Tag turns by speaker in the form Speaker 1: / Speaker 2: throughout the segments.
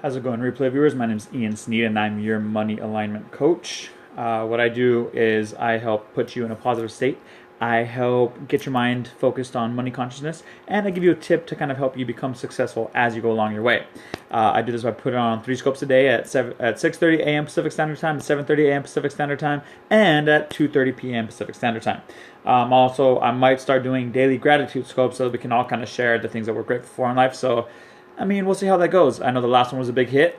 Speaker 1: How's it going, replay viewers? My name is IanSneed, and I'm your money alignment coach. What I do is I help put you in a positive state. I help get your mind focused on money consciousness, and I give you a tip to kind of help you become successful as you go along your way. I do this by putting on 3 scopes a day at 6:30 a.m. Pacific Standard Time, at 7:30 a.m. Pacific Standard Time, and at 2:30 p.m. Pacific Standard Time. Also, I might start doing daily gratitude scopes so that we can all kind of share the things that we're grateful for in life. So, we'll see how that goes. I know the last one was a big hit.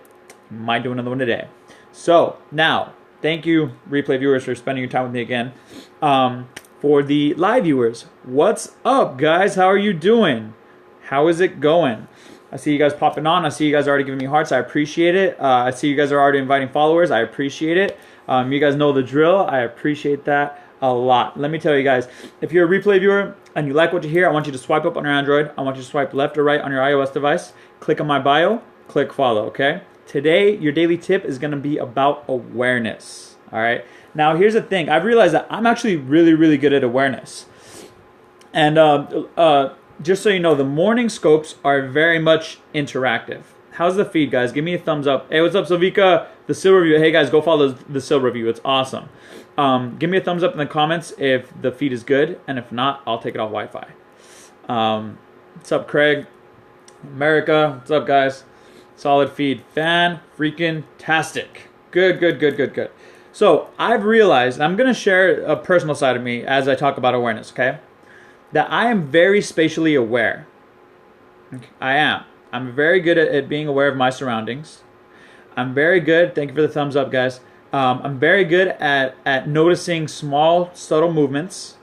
Speaker 1: Might do another one today. So, now, thank you, replay viewers, for spending your time with me again. For the live viewers, what's up, guys? How are you doing? How is it going? I see you guys popping on. I see you guys already giving me hearts. I appreciate it. I see you guys are already inviting followers. I appreciate it. You guys know the drill. I appreciate that a lot. Let me tell you guys, if you're a replay viewer and you like what you hear, I want you to swipe up on your Android. I want you to swipe left or right on your iOS device. Click on my bio. Click follow, okay? Today, your daily tip is going to be about awareness, all right? Now, here's the thing. I've realized that I'm actually really, really good at awareness. And just so you know, the morning scopes are very much interactive. How's the feed, guys? Give me a thumbs up. Hey, what's up, Savika? The Silver Review. Hey, guys, go follow the Silver Review. It's awesome. Give me a thumbs up in the comments if the feed is good. And if not, I'll take it off Wi-Fi. What's up, Craig? America. What's up, guys? Solid feed. Fan-freaking-tastic. Good, good, good, good, good. So I've realized, and I'm going to share a personal side of me as I talk about awareness, okay? That I am very spatially aware. I am. I'm very good at being aware of my surroundings. I'm very good, thank you for the thumbs up, guys. I'm very good at noticing small, subtle movements.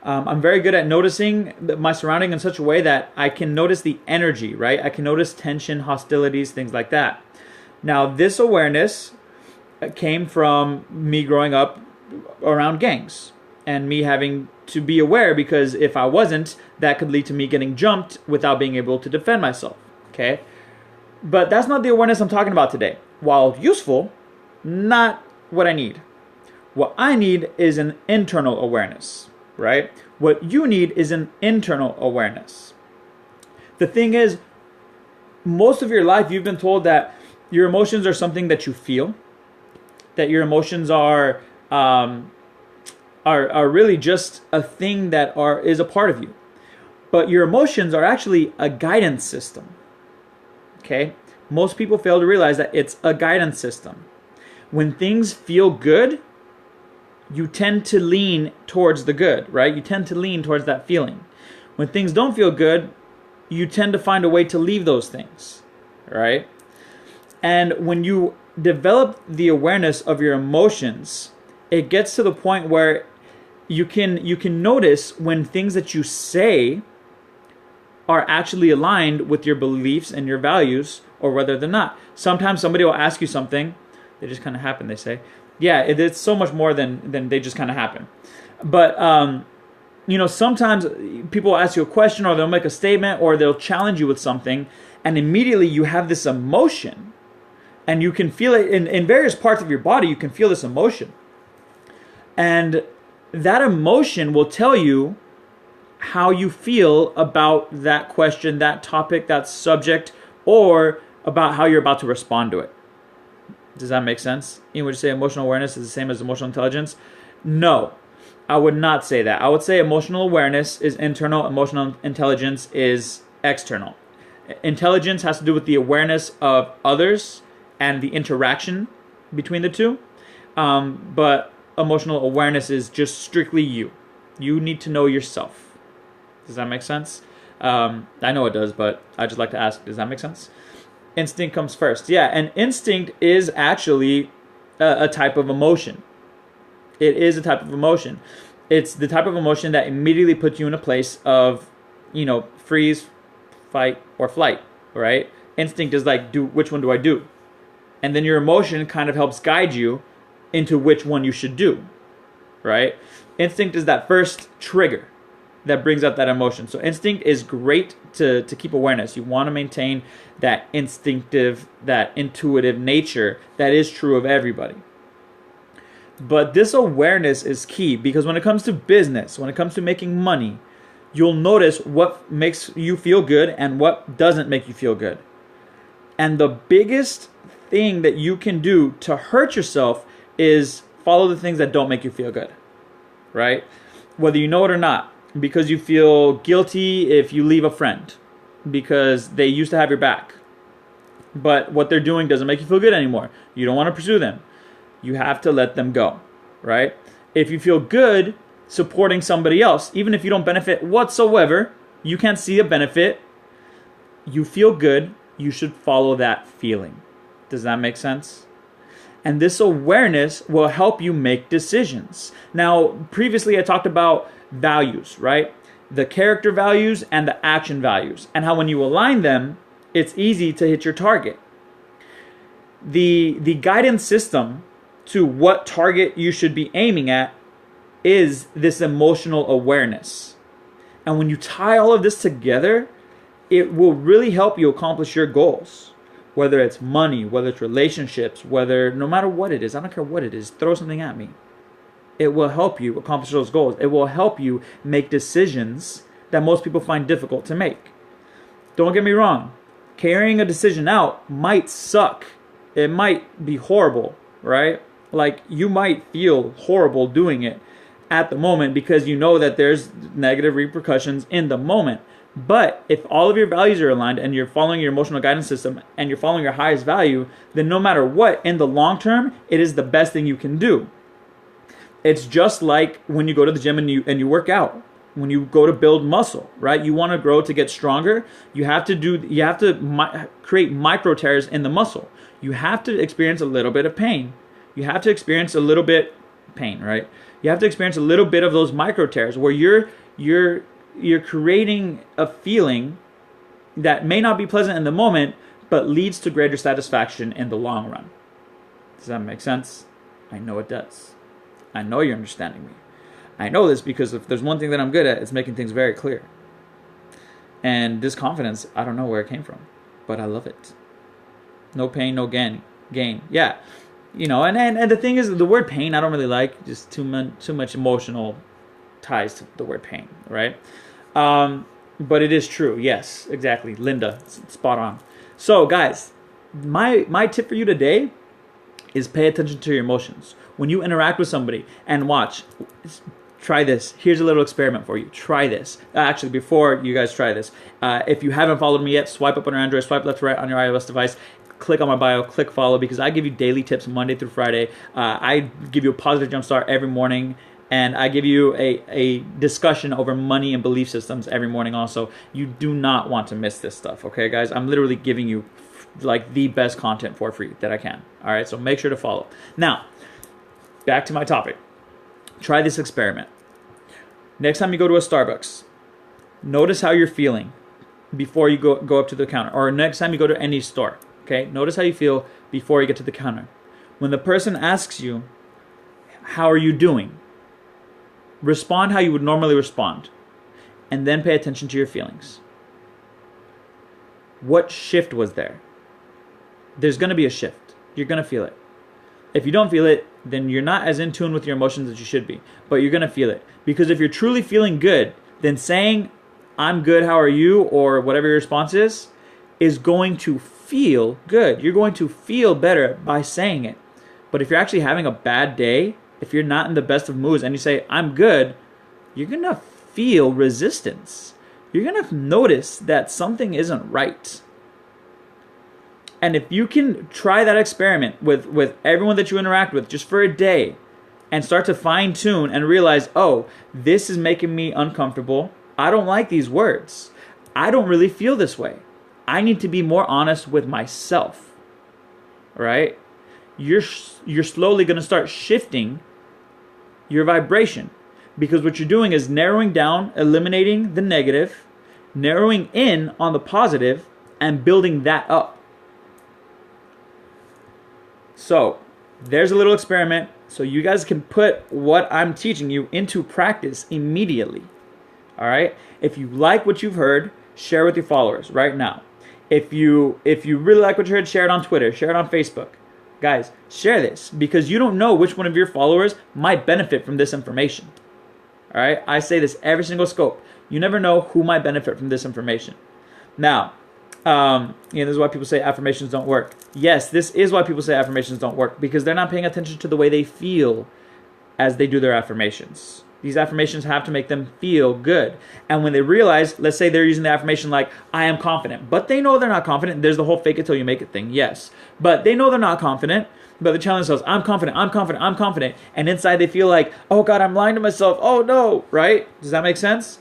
Speaker 1: I'm very good at noticing my surrounding in such a way that I can notice the energy, right? I can notice tension, hostilities, things like that. Now, this awareness came from me growing up around gangs and me having to be aware, because if I wasn't, that could lead to me getting jumped without being able to defend myself, okay? But that's not the awareness I'm talking about today. While useful, not what I need. What I need is an internal awareness, right? What you need is an internal awareness. The thing is, most of your life you've been told that your emotions are something that you feel, that your emotions are really just a thing that is a part of you. But your emotions are actually a guidance system. Okay? Most people fail to realize that it's a guidance system. When things feel good, you tend to lean towards the good, right? You tend to lean towards that feeling. When things don't feel good, you tend to find a way to leave those things, right? And when you develop the awareness of your emotions, it gets to the point where you can notice when things that you say are actually aligned with your beliefs and your values, or whether they're not. Sometimes somebody will ask you something, they just kind of happen, they say. Yeah, it's so much more than they just kind of happen. But sometimes people will ask you a question, or they'll make a statement, or they'll challenge you with something, and immediately you have this emotion. And you can feel it in various parts of your body. You can feel this emotion. And that emotion will tell you how you feel about that question, that topic, that subject, or about how you're about to respond to it. Does that make sense? Would you say emotional awareness is the same as emotional intelligence? No, I would not say that. I would say emotional awareness is internal, emotional intelligence is external. Intelligence has to do with the awareness of others and the interaction between the two. But emotional awareness is just strictly you. You need to know yourself. Does that make sense? I know it does, but I just like to ask, does that make sense? Instinct comes first. Yeah, and instinct is actually a type of emotion. It is a type of emotion. It's the type of emotion that immediately puts you in a place of, freeze, fight, or flight, right? Instinct is like, which one do I do? And then your emotion kind of helps guide you into which one you should do, right? Instinct is that first trigger that brings out that emotion. So instinct is great to keep awareness. You want to maintain that instinctive, that intuitive nature that is true of everybody. But this awareness is key, because when it comes to business, when it comes to making money, you'll notice what makes you feel good and what doesn't make you feel good. And the biggest thing that you can do to hurt yourself is follow the things that don't make you feel good, right? Whether you know it or not, because you feel guilty if you leave a friend because they used to have your back, but what they're doing doesn't make you feel good anymore. You don't want to pursue them. You have to let them go, right? If you feel good supporting somebody else, even if you don't benefit whatsoever, you can't see a benefit, you feel good, you should follow that feeling. Does that make sense? And this awareness will help you make decisions. Now, previously I talked about values, right? The character values and the action values, and how when you align them, it's easy to hit your target. The guidance system to what target you should be aiming at is this emotional awareness. And when you tie all of this together, it will really help you accomplish your goals. Whether it's money, whether it's relationships, no matter what it is, I don't care what it is, throw something at me. It will help you accomplish those goals. It will help you make decisions that most people find difficult to make. Don't get me wrong. Carrying a decision out might suck. It might be horrible, right? Like, you might feel horrible doing it at the moment because you know that there's negative repercussions in the moment. But if all of your values are aligned and you're following your emotional guidance system and you're following your highest value, then no matter what, in the long term, it is the best thing you can do. It's just like when you go to the gym and you work out. When you go to build muscle, right? You want to grow to get stronger. You have to create micro tears in the muscle. You have to experience a little bit of pain. You have to experience a little bit pain, right? You have to experience a little bit of those micro tears where you're creating a feeling that may not be pleasant in the moment, but leads to greater satisfaction in the long run. Does that make sense? I know it does. I know you're understanding me. I know this because if there's one thing that I'm good at, it's making things very clear. And this confidence, I don't know where it came from, but I love it. No pain, no gain. Yeah. And the thing is, the word pain, I don't really like. Just too much emotional ties to the word pain, right? But it is true. Yes, exactly. Linda, spot on. So, guys, my tip for you today is pay attention to your emotions. When you interact with somebody, and watch, try this. Here's a little experiment for you. Try this. Actually, before you guys try this, if you haven't followed me yet, swipe up on your Android, swipe left to right on your iOS device. Click on my bio, click follow, because I give you daily tips Monday through Friday. I give you a positive jumpstart every morning, and I give you a discussion over money and belief systems every morning also. You do not want to miss this stuff, okay, guys? I'm literally giving you like the best content for free that I can. All right, so make sure to follow. Now, back to my topic. Try this experiment. Next time you go to a Starbucks, notice how you're feeling before you go up to the counter. Or next time you go to any store, okay? Notice how you feel before you get to the counter. When the person asks you, how are you doing? Respond how you would normally respond. And then pay attention to your feelings. What shift was there? There's going to be a shift. You're going to feel it. If you don't feel it, then you're not as in tune with your emotions as you should be. But you're going to feel it. Because if you're truly feeling good, then saying, I'm good, how are you? Or whatever your response is going to feel good. You're going to feel better by saying it. But if you're actually having a bad day, if you're not in the best of moods and you say, I'm good, you're going to feel resistance. You're going to notice that something isn't right. And if you can try that experiment with everyone that you interact with just for a day and start to fine tune and realize, oh, this is making me uncomfortable. I don't like these words. I don't really feel this way. I need to be more honest with myself. Right? You're slowly going to start shifting your vibration, because what you're doing is narrowing down, eliminating the negative, narrowing in on the positive, and building that up. So there's a little experiment so you guys can put what I'm teaching you into practice immediately. All right? If you like what you've heard, share with your followers right now. If you really like what you heard, share it on Twitter, share it on Facebook. Guys, share this, because you don't know which one of your followers might benefit from this information. All right? I say this every single scope. You never know who might benefit from this information. Now, This is why people say affirmations don't work. Yes, this is why people say affirmations don't work, because they're not paying attention to the way they feel as they do their affirmations. These affirmations have to make them feel good. And when they realize, let's say they're using the affirmation like, I am confident, but they know they're not confident. There's the whole fake it till you make it thing, yes. But they know they're not confident, but they challenge themselves, I'm confident, I'm confident, I'm confident. And inside they feel like, oh God, I'm lying to myself, oh no, right? Does that make sense?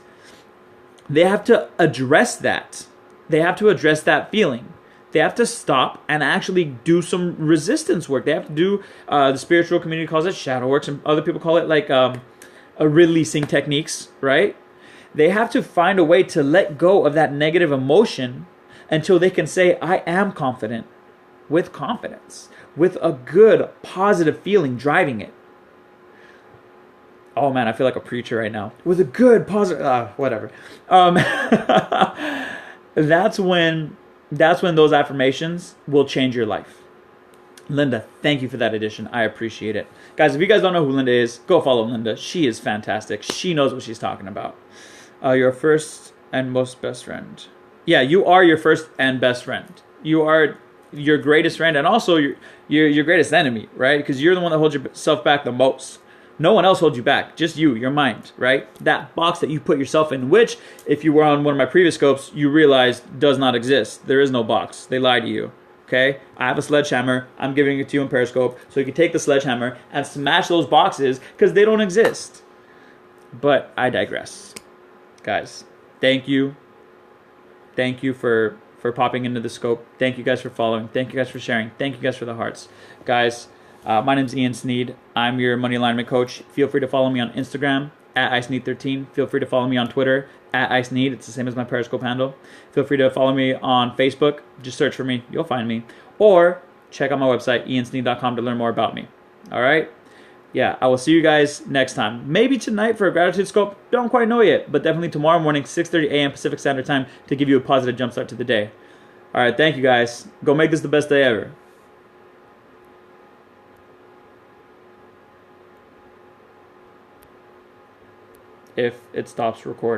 Speaker 1: They have to address that. They have to address that feeling. They have to stop and actually do some resistance work. They have to do, the spiritual community calls it shadow works, and other people call it like releasing techniques, right? They have to find a way to let go of that negative emotion until they can say, I am confident, with confidence, with a good, positive feeling driving it. Oh man, I feel like a preacher right now. With a good, positive, whatever. That's when those affirmations will change your life. Linda, thank you for that addition. I appreciate it. Guys, if you guys don't know who Linda is, go follow Linda. She is fantastic. She knows what she's talking about. Your first and most best friend. Yeah, you are your first and best friend. You are your greatest friend and also your greatest enemy, right? Because you're the one that holds yourself back the most. No one else holds you back. Just you, your mind, right? That box that you put yourself in, which, if you were on one of my previous scopes, you realized does not exist. There is no box. They lie to you. Okay? I have a sledgehammer. I'm giving it to you in Periscope. So you can take the sledgehammer and smash those boxes because they don't exist. But I digress. Guys, thank you. Thank you for popping into the scope. Thank you guys for following. Thank you guys for sharing. Thank you guys for the hearts. Guys, my name's IanSneed. I'm your money alignment coach. Feel free to follow me on Instagram at IanSneed13. Feel free to follow me on Twitter at IanSneed. It's the same as my Periscope handle. Feel free to follow me on Facebook. Just search for me. You'll find me. Or check out my website, IanSneed.com, to learn more about me. All right? Yeah, I will see you guys next time. Maybe tonight for a gratitude scope. Don't quite know yet, but definitely tomorrow morning, 6:30 a.m. Pacific Standard Time, to give you a positive jumpstart to the day. All right, thank you guys. Go make this the best day ever. If it stops recording.